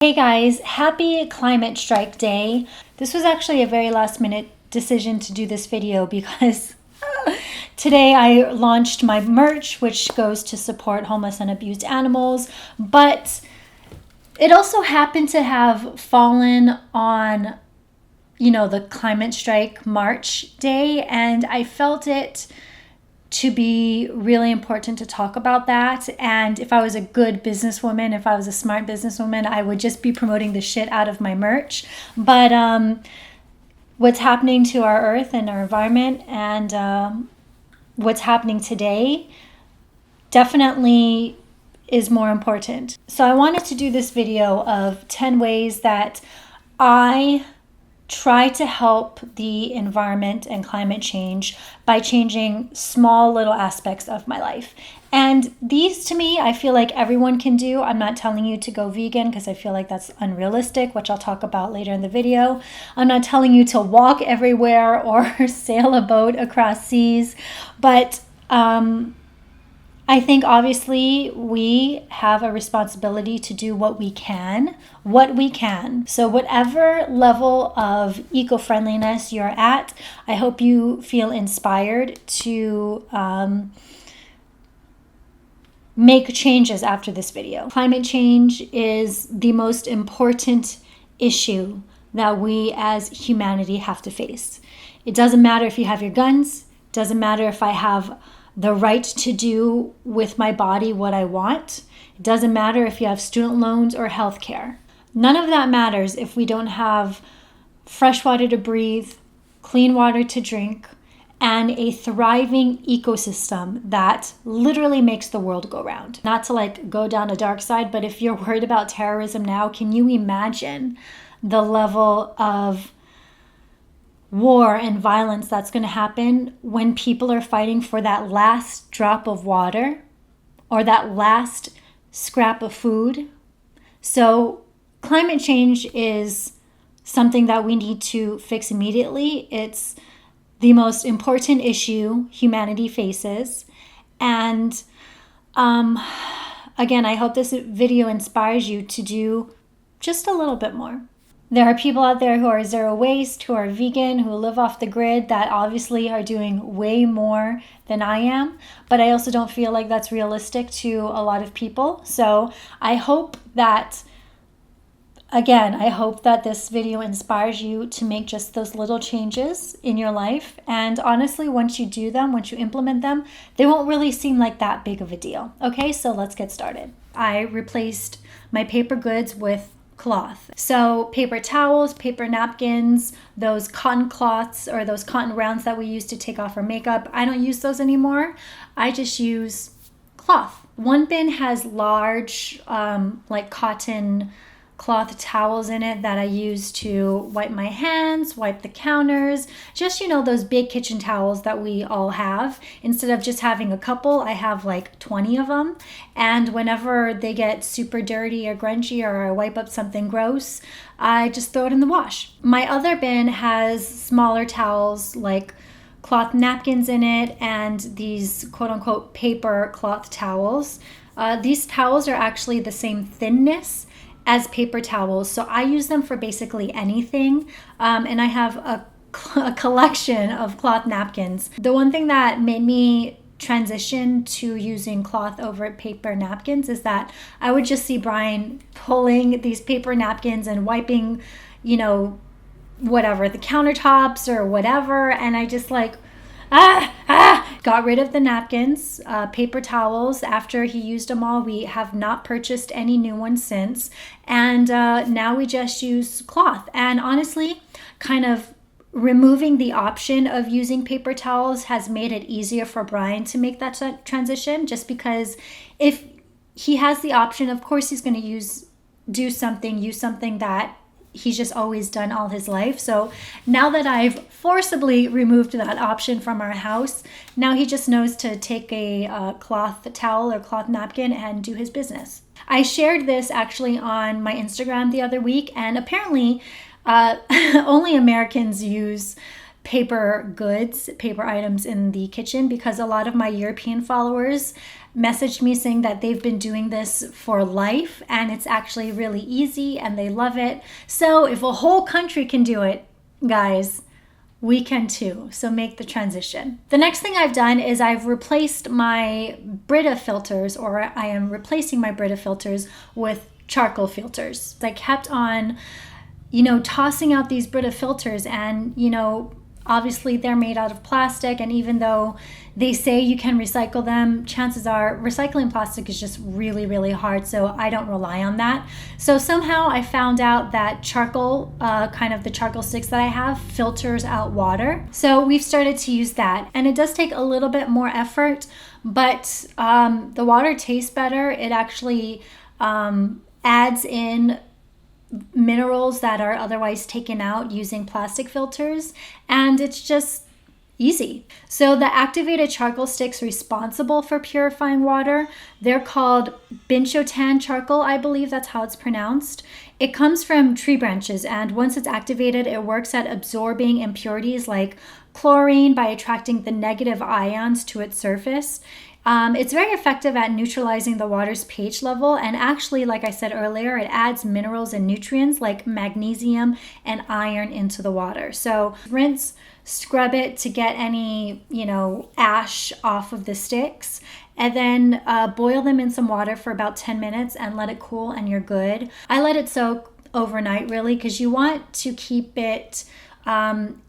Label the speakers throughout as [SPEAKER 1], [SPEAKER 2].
[SPEAKER 1] Hey guys, happy Climate Strike Day. This was actually a very last minute decision to do this video because today I launched my merch, which goes to support homeless and abused animals, but it also happened to have fallen on, the Climate Strike March day, and I felt it to be really important to talk about that. And if I was a good businesswoman, if I was a smart businesswoman, I would just be promoting the shit out of my merch. But what's happening to our earth and our environment and what's happening today definitely is more important. So I wanted to do this video of 10 ways that I try to help the environment and climate change by changing small little aspects of my life. And these, to me, I feel like everyone can do. I'm not telling you to go vegan because I feel like that's unrealistic, which I'll talk about later in the video. I'm not telling you to walk everywhere or sail a boat across seas, but I think obviously we have a responsibility to do what we can. So whatever level of eco-friendliness you're at, I hope you feel inspired to make changes after this video. Climate change is the most important issue that we as humanity have to face. It doesn't matter if you have your guns, it doesn't matter if I have the right to do with my body what I want. It doesn't matter if you have student loans or health care. None of that matters if we don't have fresh water to breathe, clean water to drink, and a thriving ecosystem that literally makes the world go round. Not to go down a dark side, but if you're worried about terrorism now, can you imagine the level of war and violence that's going to happen when people are fighting for that last drop of water or that last scrap of food? So climate change is something that we need to fix immediately. It's the most important issue humanity faces. And again, I hope this video inspires you to do just a little bit more. There are people out there who are zero waste, who are vegan, who live off the grid, that obviously are doing way more than I am. But I also don't feel like that's realistic to a lot of people. So I hope that, this video inspires you to make just those little changes in your life. And honestly, once you do them, once you implement them, they won't really seem like that big of a deal. Okay, so let's get started. I replaced my paper goods with cloth. So paper towels, paper napkins, those cotton cloths or those cotton rounds that we use to take off our makeup, I don't use those anymore. I just use cloth. One bin has large cotton cloth towels in it that I use to wipe my hands, wipe the counters, just those big kitchen towels that we all have. Instead of just having a couple, I have 20 of them, and whenever they get super dirty or grungy or I wipe up something gross, I just throw it in the wash. My other bin has smaller towels like cloth napkins in it and these quote-unquote paper cloth towels. These towels are actually the same thinness as paper towels, so I use them for basically anything, and I have a collection of cloth napkins. The one thing that made me transition to using cloth over paper napkins is that I would just see Brian pulling these paper napkins and wiping, whatever, the countertops or whatever, and I just got rid of the napkins, paper towels. After he used them all, we have not purchased any new ones since. And now we just use cloth. And honestly, kind of removing the option of using paper towels has made it easier for Brian to make that transition, just because if he has the option, of course he's going to use something that he's just always done all his life. So now that I've forcibly removed that option from our house, now he just knows to take a cloth towel or cloth napkin and do his business. I shared this actually on my Instagram the other week, and apparently only Americans use paper goods, paper items in the kitchen, because a lot of my European followers messaged me saying that they've been doing this for life and it's actually really easy and they love it. So if a whole country can do it, guys, we can too. So make the transition. The next thing I've done is I've replaced my Brita filters, or I am replacing my Brita filters with charcoal filters. I kept on, tossing out these Brita filters, and, obviously they're made out of plastic. And even though they say you can recycle them, chances are recycling plastic is just really, really hard. So I don't rely on that. So somehow I found out that charcoal, kind of the charcoal sticks that I have, filters out water. So we've started to use that. And it does take a little bit more effort, but the water tastes better. It actually adds in minerals that are otherwise taken out using plastic filters, and it's just easy. So the activated charcoal sticks responsible for purifying water, they're called Binchotan charcoal, I believe that's how it's pronounced. It comes from tree branches, and once it's activated, it works at absorbing impurities like chlorine by attracting the negative ions to its surface. It's very effective at neutralizing the water's pH level, and actually, like I said earlier, it adds minerals and nutrients like magnesium and iron into the water. So rinse, scrub it to get any, ash off of the sticks, and then boil them in some water for about 10 minutes and let it cool, and you're good. I let it soak overnight, really, because you want to keep it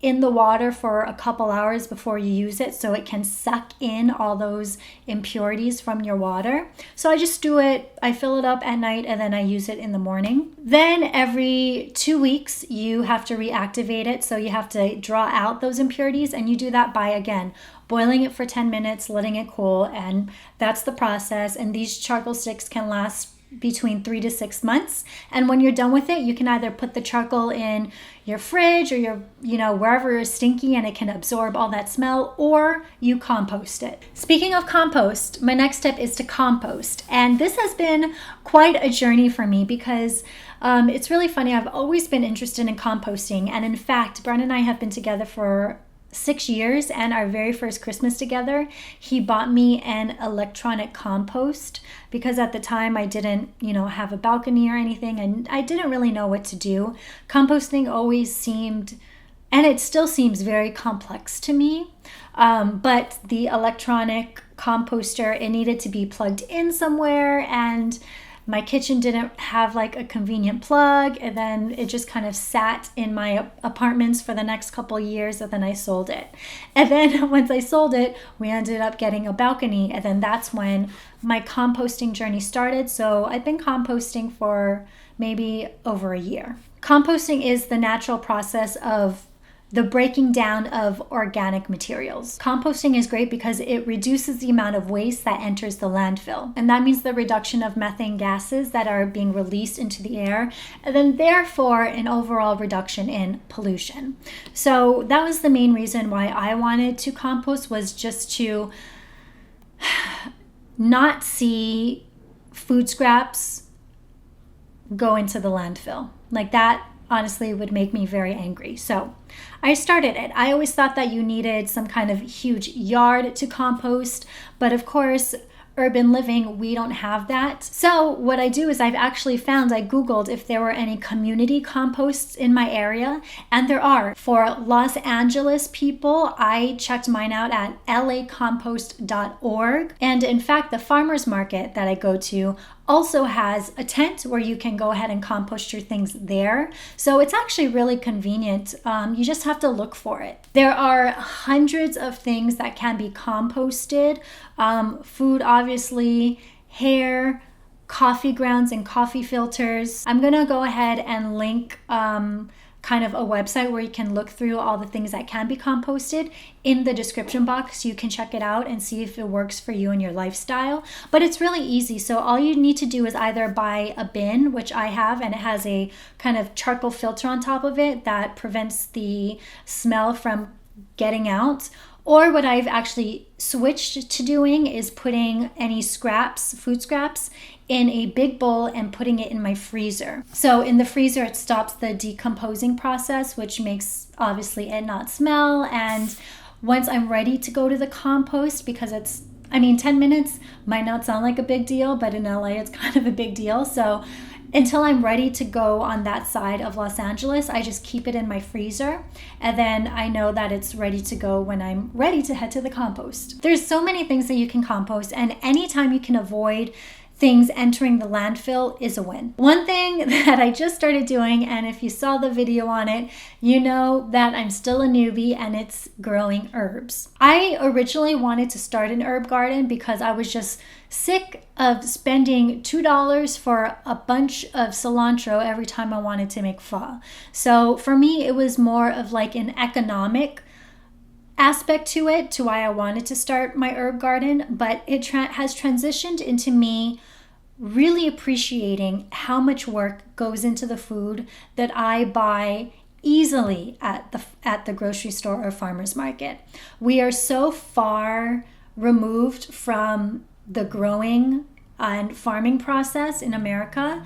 [SPEAKER 1] in the water for a couple hours before you use it so it can suck in all those impurities from your water. So I just do it, I fill it up at night and then I use it in the morning. Then every 2 weeks you have to reactivate it, so you have to draw out those impurities, and you do that by, again, boiling it for 10 minutes, letting it cool, and that's the process. And these charcoal sticks can last between 3 to 6 months. And when you're done with it, you can either put the charcoal in your fridge or your, wherever is stinky and it can absorb all that smell, or you compost it. Speaking of compost, my next step is to compost. And this has been quite a journey for me because it's really funny. I've always been interested in composting. And in fact, Brian and I have been together for 6 years, and our very first Christmas together, he bought me an electronic compost because at the time I didn't, have a balcony or anything, and I didn't really know what to do. Composting always seemed, and it still seems, very complex to me. But the electronic composter, it needed to be plugged in somewhere, and my kitchen didn't have like a convenient plug, and then it just kind of sat in my apartments for the next couple of years, and then I sold it. And then once I sold it, we ended up getting a balcony, and then that's when my composting journey started. So I've been composting for maybe over a year. Composting is the natural process of the breaking down of organic materials. Composting is great because it reduces the amount of waste that enters the landfill. And that means the reduction of methane gases that are being released into the air, and then therefore an overall reduction in pollution. So that was the main reason why I wanted to compost, was just to not see food scraps go into the landfill. Like that honestly would make me very angry. So I started it. I always thought that you needed some kind of huge yard to compost, but of course, urban living, we don't have that. So what I do is I've actually found, I Googled if there were any community composts in my area, and there are. For Los Angeles people, I checked mine out at lacompost.org. And in fact, the farmers market that I go to also has a tent where you can go ahead and compost your things there. So it's actually really convenient. You just have to look for it. There are hundreds of things that can be composted. Food, obviously, hair, coffee grounds and coffee filters. I'm gonna go ahead and link kind of a website where you can look through all the things that can be composted in the description box. You can check it out and see if it works for you and your lifestyle. But it's really easy. So all you need to do is either buy a bin, which I have, and it has a kind of charcoal filter on top of it that prevents the smell from getting out. Or what I've actually switched to doing is putting any scraps, food scraps, in a big bowl and putting it in my freezer. So in the freezer, it stops the decomposing process, which makes obviously it not smell. And once I'm ready to go to the compost, because it's I mean, 10 minutes might not sound like a big deal, but in LA, it's kind of a big deal. So until I'm ready to go on that side of Los Angeles, I just keep it in my freezer. And then I know that it's ready to go when I'm ready to head to the compost. There's so many things that you can compost, and anytime you can avoid things entering the landfill is a win. One thing that I just started doing, and if you saw the video on it, you know that I'm still a newbie, and it's growing herbs. I originally wanted to start an herb garden because I was just sick of spending $2 for a bunch of cilantro every time I wanted to make pho. So for me, it was more of like an economic aspect to it, to why I wanted to start my herb garden, but it has transitioned into me really appreciating how much work goes into the food that I buy easily at the grocery store or farmer's market. We are so far removed from the growing and farming process in America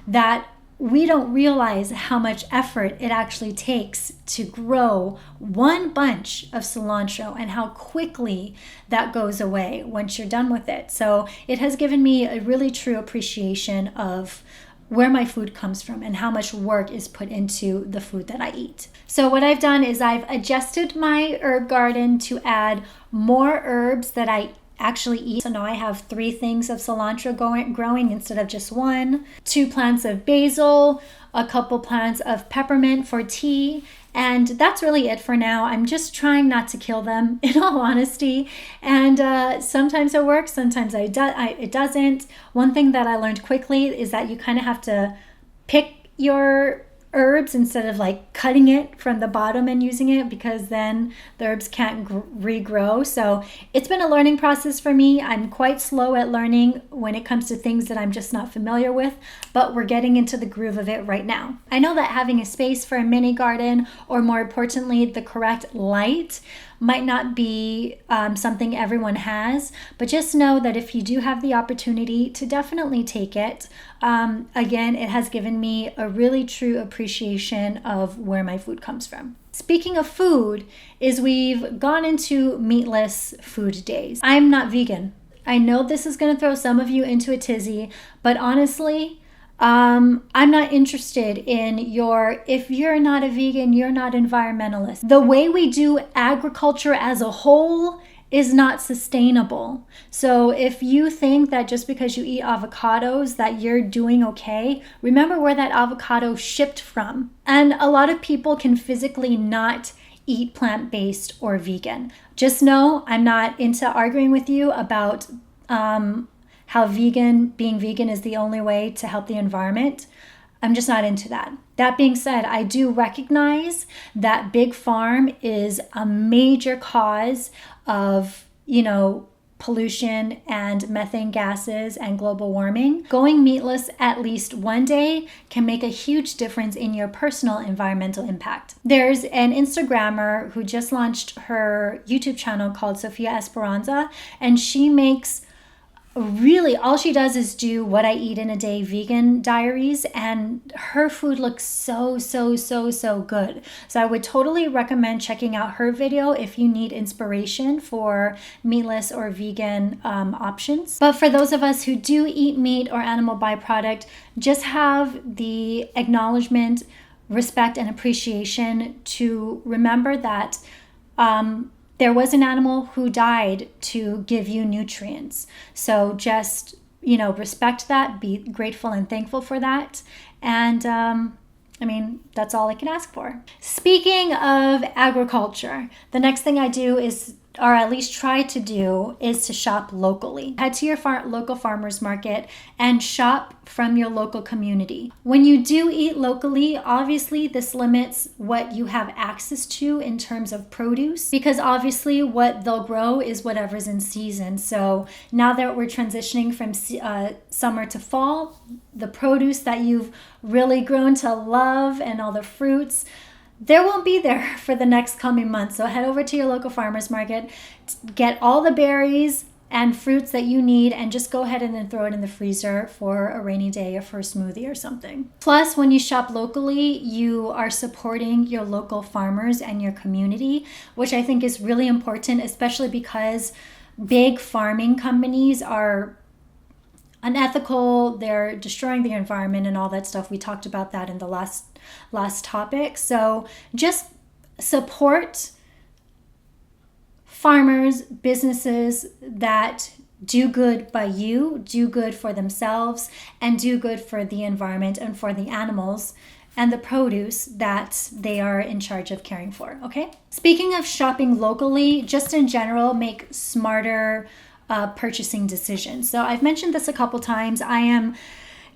[SPEAKER 1] that we don't realize how much effort it actually takes to grow one bunch of cilantro and how quickly that goes away once you're done with it. So it has given me a really true appreciation of where my food comes from and how much work is put into the food that I eat. So what I've done is I've adjusted my herb garden to add more herbs that I actually eat. So now I have 3 things of cilantro growing instead of just 1, 2 plants of basil, a couple plants of peppermint for tea, and that's really it for now. I'm just trying not to kill them, in all honesty, and sometimes it works, sometimes it doesn't. One thing that I learned quickly is that you kind of have to pick your herbs instead of like cutting it from the bottom and using it, because then the herbs can't regrow. So it's been a learning process for me. I'm quite slow at learning when it comes to things that I'm just not familiar with, but we're getting into the groove of it right now. I know that having a space for a mini garden, or more importantly, the correct light, might not be something everyone has, but just know that if you do have the opportunity to definitely take it. Again, it has given me a really true appreciation of where my food comes from. Speaking of food, is we've gone into meatless food days. I'm not vegan. I know this is going to throw some of you into a tizzy, but honestly, I'm not interested in if you're not a vegan, you're not environmentalist. The way we do agriculture as a whole is not sustainable. So if you think that just because you eat avocados that you're doing okay, remember where that avocado shipped from. And a lot of people can physically not eat plant-based or vegan. Just know I'm not into arguing with you about how being vegan is the only way to help the environment. I'm just not into that. That being said, I do recognize that big farm is a major cause of, pollution and methane gases and global warming. Going meatless at least one day can make a huge difference in your personal environmental impact. There's an Instagrammer who just launched her YouTube channel called Sofia Esperanza, and she makes really, all she does is do what I eat in a day vegan diaries, and her food looks so good. So I would totally recommend checking out her video if you need inspiration for meatless or vegan options. But for those of us who do eat meat or animal byproduct, just have the acknowledgement, respect, and appreciation to remember that there was an animal who died to give you nutrients. So just, respect that, be grateful and thankful for that. And that's all I can ask for. Speaking of agriculture, the next thing I do is, or at least try to do, is to shop locally. Head to your local farmer's market and shop from your local community. When you do eat locally, obviously this limits what you have access to in terms of produce, because obviously what they'll grow is whatever's in season. So now that we're transitioning from summer to fall, the produce that you've really grown to love and all the fruits, there won't be there for the next coming months. So head over to your local farmer's market, get all the berries and fruits that you need, and just go ahead and then throw it in the freezer for a rainy day or for a smoothie or something. Plus, when you shop locally, you are supporting your local farmers and your community, which I think is really important, especially because big farming companies are unethical, they're destroying the environment and all that stuff. We talked about that in the last topic. So just support farmers, businesses that do good by you, do good for themselves, and do good for the environment and for the animals and the produce that they are in charge of caring for, okay? Speaking of shopping locally, just in general, make smarter purchasing decisions. So I've mentioned this a couple times. I am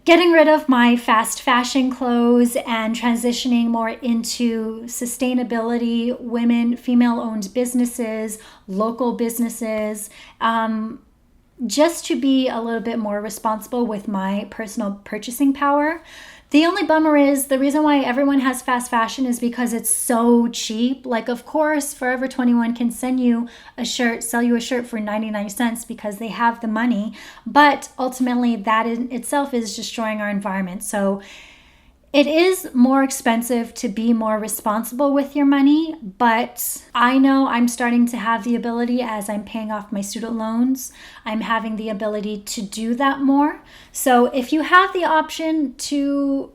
[SPEAKER 1] getting rid of my fast fashion clothes and transitioning more into sustainability, women, female-owned businesses, local businesses, just to be a little bit more responsible with my personal purchasing power. The only bummer is the reason why everyone has fast fashion is because it's so cheap. Like, of course, Forever 21 can sell you a shirt for 99 cents because they have the money. But ultimately, that in itself is destroying our environment. So it is more expensive to be more responsible with your money, but I know I'm starting to have the ability as I'm paying off my student loans. I'm having the ability to do that more. So if you have the option to,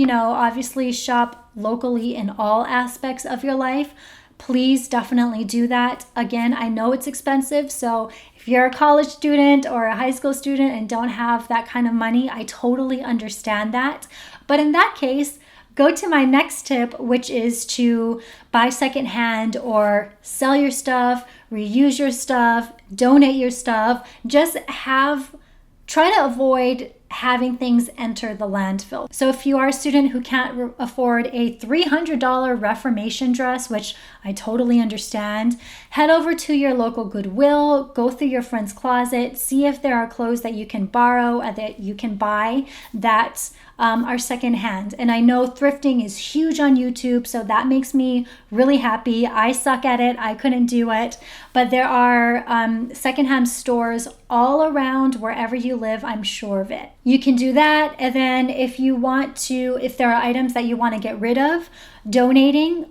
[SPEAKER 1] obviously shop locally in all aspects of your life, please definitely do that. Again, I know it's expensive, so if you're a college student or a high school student and don't have that kind of money, I totally understand that. But in that case, go to my next tip, which is to buy secondhand or sell your stuff, reuse your stuff, donate your stuff. Try to avoid having things enter the landfill. So if you are a student who can't afford a $300 Reformation dress, which I totally understand, head over to your local Goodwill, go through your friend's closet, see if there are clothes that you can borrow and that you can buy that are secondhand. And I know thrifting is huge on YouTube, so that makes me really happy. I suck at it. I couldn't do it. But there are secondhand stores all around wherever you live, I'm sure of it. You can do that. And then if there are items that you want to get rid of, donating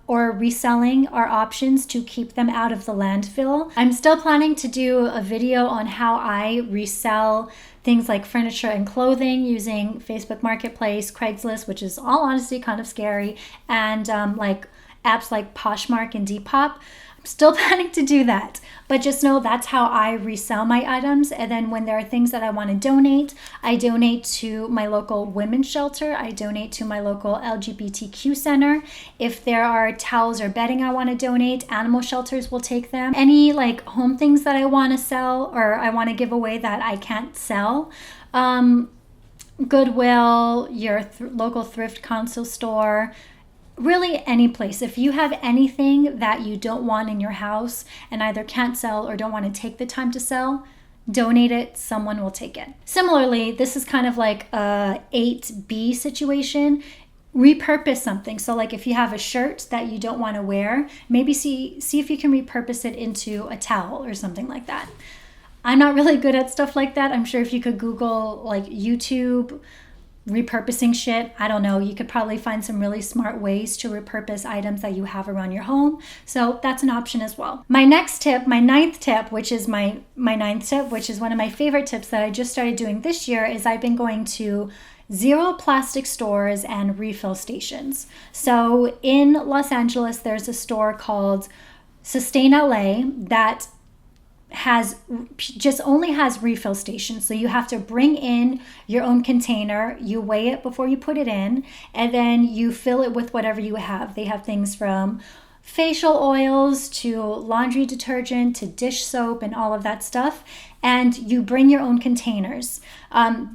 [SPEAKER 1] or reselling are options to keep them out of the landfill. I'm still planning to do a video on how I resell things like furniture and clothing using Facebook Marketplace, Craigslist, which is all honesty kind of scary, and like apps like Poshmark and Depop. I'm still planning to do that, but just know that's how I resell my items. And then when there are things that I want to donate, I donate to my local women's shelter. I donate to my local LGBTQ center. If there are towels or bedding I want to donate, animal shelters will take them. Any like home things that I want to sell or I want to give away that I can't sell, Goodwill, your local thrift console store, really any place. If you have anything that you don't want in your house and either can't sell or don't want to take the time to sell, donate it, someone will take it. Similarly, this is kind of like a 8B situation. Repurpose something. So like if you have a shirt that you don't want to wear, maybe see if you can repurpose it into a towel or something like that. I'm not really good at stuff like that. I'm sure if you could Google like YouTube repurposing shit, I don't know, you could probably find some really smart ways to repurpose items that you have around your home. So that's an option as well. My ninth tip, which is my ninth tip, which is one of my favorite tips that I just started doing this year, is I've been going to zero plastic stores and refill stations. So in Los Angeles, there's a store called sustainably that only has refill stations. So you have to bring in your own container, you weigh it before you put it in, and then you fill it with whatever you have. They have things from facial oils to laundry detergent to dish soap and all of that stuff, and you bring your own containers.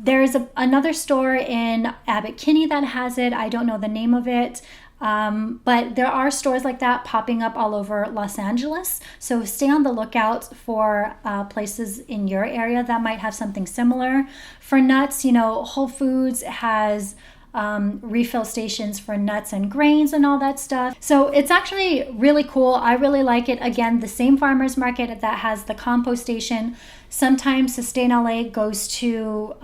[SPEAKER 1] There's another store in Abbot Kinney that has it. I don't know the name of it. But there are stores like that popping up all over Los Angeles. So stay on the lookout for places in your area that might have something similar. For nuts, Whole Foods has refill stations for nuts and grains and all that stuff. So it's actually really cool. I really like it. Again, the same farmers market that has the compost station. Sometimes sustainably goes to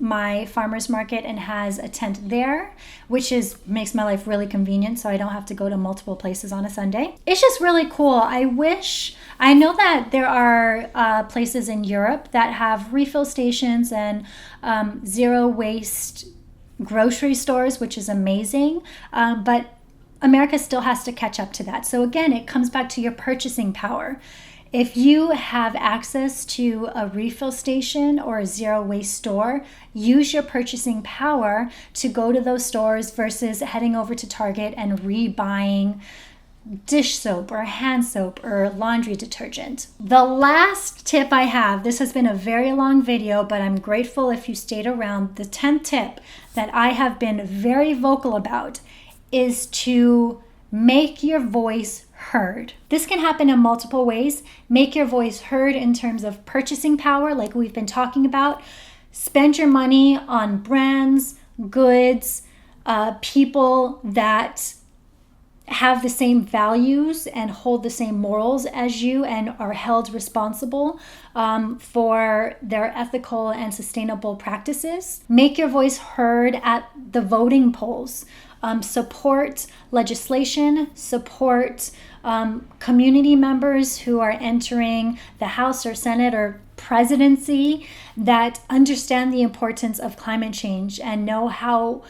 [SPEAKER 1] my farmer's market and has a tent there, which makes my life really convenient, so I don't have to go to multiple places on a Sunday. It's just really cool. I know that there are places in Europe that have refill stations and zero waste grocery stores, which is amazing, but America still has to catch up to that. So again, it comes back to your purchasing power. If you have access to a refill station or a zero waste store, use your purchasing power to go to those stores versus heading over to Target and rebuying dish soap or hand soap or laundry detergent. The last tip I have, this has been a very long video, but I'm grateful if you stayed around. The 10th tip that I have been very vocal about is to make your voice heard. This can happen in multiple ways. Make your voice heard in terms of purchasing power, like we've been talking about. Spend your money on brands, goods, people that have the same values and hold the same morals as you and are held responsible for their ethical and sustainable practices. Make your voice heard at the voting polls. Support legislation, support community members who are entering the House or Senate or presidency that understand the importance of climate change and know how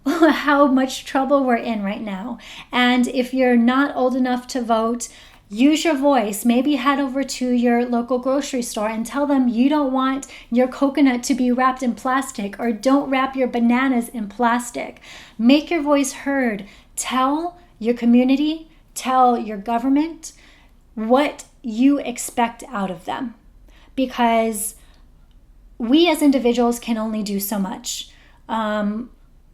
[SPEAKER 1] much trouble we're in right now. And if you're not old enough to vote, use your voice. Maybe head over to your local grocery store and tell them you don't want your coconut to be wrapped in plastic, or don't wrap your bananas in plastic. Make your voice heard. Tell your community, tell your government what you expect out of them. Because we as individuals can only do so much.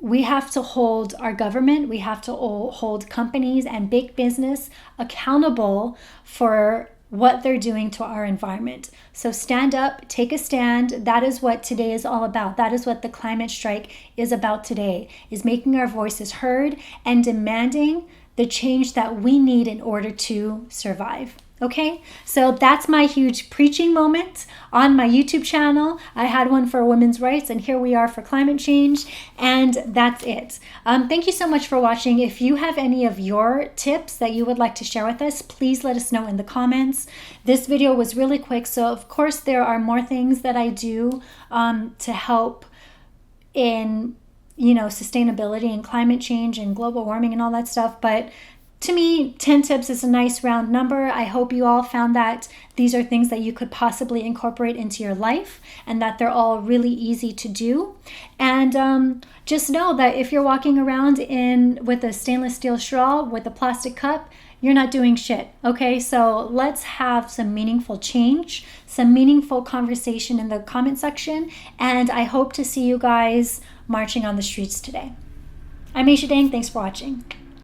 [SPEAKER 1] We have to hold our government, we have to hold companies and big business accountable for what they're doing to our environment. So stand up, take a stand. That is what today is all about. That is what the climate strike is about today, is making our voices heard and demanding the change that we need in order to survive. Okay, so that's my huge preaching moment on my YouTube channel. I had one for women's rights, and here we are for climate change, and that's it. Thank you so much for watching. If you have any of your tips that you would like to share with us, please let us know in the comments. This video was really quick, so of course there are more things that I do to help in, sustainability and climate change and global warming and all that stuff, but to me, 10 tips is a nice round number. I hope you all found that these are things that you could possibly incorporate into your life and that they're all really easy to do. And just know that if you're walking around with a stainless steel straw with a plastic cup, you're not doing shit. Okay, so let's have some meaningful change, some meaningful conversation in the comment section. And I hope to see you guys marching on the streets today. I'm Aisha Dang. Thanks for watching.